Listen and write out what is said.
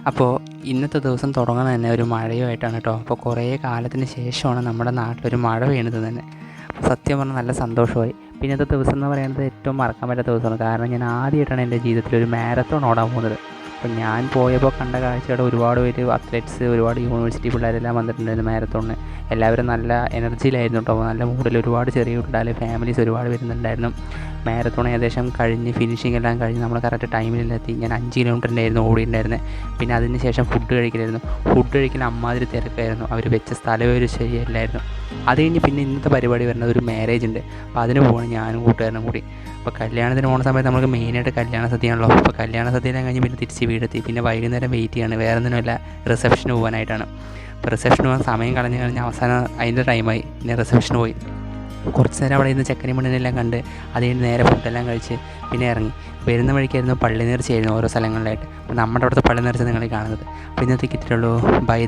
അപ്പോൾ ഇന്നത്തെ ദിവസം തുടങ്ങുന്നത് തന്നെ ഒരു മഴയുമായിട്ടാണ് കേട്ടോ. അപ്പോൾ കുറേ കാലത്തിന് ശേഷമാണ് നമ്മുടെ നാട്ടിലൊരു മഴ വീണത് തന്നെ. അപ്പോൾ സത്യം പറഞ്ഞാൽ നല്ല സന്തോഷമായി. പിന്നെ ഇന്നത്തെ ദിവസം എന്ന് പറയുന്നത് ഏറ്റവും മറക്കാൻ പറ്റാത്ത ദിവസമാണ്. കാരണം ഞാൻ ആദ്യമായിട്ടാണ് എൻ്റെ ജീവിതത്തിൽ ഒരു മാരത്തോൺ ഓടാൻ പോകുന്നത്. അപ്പോൾ ഞാൻ പോയപ്പോൾ കണ്ട കാഴ്ചയുടെ ഒരുപാട് പേര് അത്ലറ്റ്സ്, ഒരുപാട് യൂണിവേഴ്സിറ്റി പിള്ളേരെല്ലാം വന്നിട്ടുണ്ടായിരുന്നു മാരത്തോണിന്. എല്ലാവരും നല്ല എനർജിയിലായിരുന്നു കേട്ടോ, നല്ല മൂഡിൽ. ഒരുപാട് ചെറിയ കുട്ടികളെ ഫാമിലീസ് ഒരുപാട് വരുന്നുണ്ടായിരുന്നു. മാരത്തോൺ ഏകദേശം കഴിഞ്ഞ് ഫിനിഷിംഗ് എല്ലാം കഴിഞ്ഞ് നമ്മൾ കറക്റ്റ് ടൈമിലെത്തി. ഞാൻ 5 കിലോമീറ്ററിൻ്റെ ആയിരുന്നു ഓടിയിട്ടുണ്ടായിരുന്നത്. പിന്നെ അതിന് ശേഷം ഫുഡ് കഴിക്കലായിരുന്നു. ഫുഡ് കഴിക്കൽ അമ്മാതിരി തിരക്കായിരുന്നു. അവർ വെച്ച സ്ഥലം ഒരു ശരിയല്ലായിരുന്നു. അത് കഴിഞ്ഞ് പിന്നെ ഇന്നത്തെ പരിപാടി വരുന്നത് ഒരു മാരേജ് ഉണ്ട്. അപ്പോൾ അതിന് പോകണം ഞാനും കൂട്ടുകാരനും കൂടി. അപ്പോൾ കല്യാണത്തിന് പോകുന്ന സമയത്ത് നമുക്ക് മെയിനായിട്ട് കല്യാണ സദ്യയാണല്ലോ. അപ്പോൾ കല്യാണ സദ്യയെല്ലാം കഴിഞ്ഞ് പിന്നെ തിരിച്ച് വീടെത്തി. പിന്നെ വൈകുന്നേരം വെയിറ്റ് ചെയ്യാണ്, വേറെ ഒന്നുമില്ല, റിസപ്ഷന് പോകാനായിട്ടാണ്. അപ്പോൾ റിസപ്ഷന് പോകാൻ സമയം കളഞ്ഞ് അവസാനം അതിൻ്റെ ടൈമായി. പിന്നെ റിസപ്ഷന് പോയി കുറച്ച് നേരം അവിടെ ഇരുന്ന് ചെക്കനും പെണ്ണിനെല്ലാം കണ്ട് അത് കഴിഞ്ഞ് നേരെ ഫുഡെല്ലാം കഴിച്ച് പിന്നെ ഇറങ്ങി. വരുന്ന വഴിക്കായിരുന്നു പള്ളി നേർച്ചയായിരുന്നു ഓരോ സ്ഥലങ്ങളിലായിട്ട്. അപ്പോൾ നമ്മുടെ അവിടുത്തെ പള്ളി നേർച്ച നിങ്ങൾ കാണുന്നത്. അപ്പോൾ ഇന്നത്തേക്ക് ഇത്രയുള്ളൂ. ബൈ.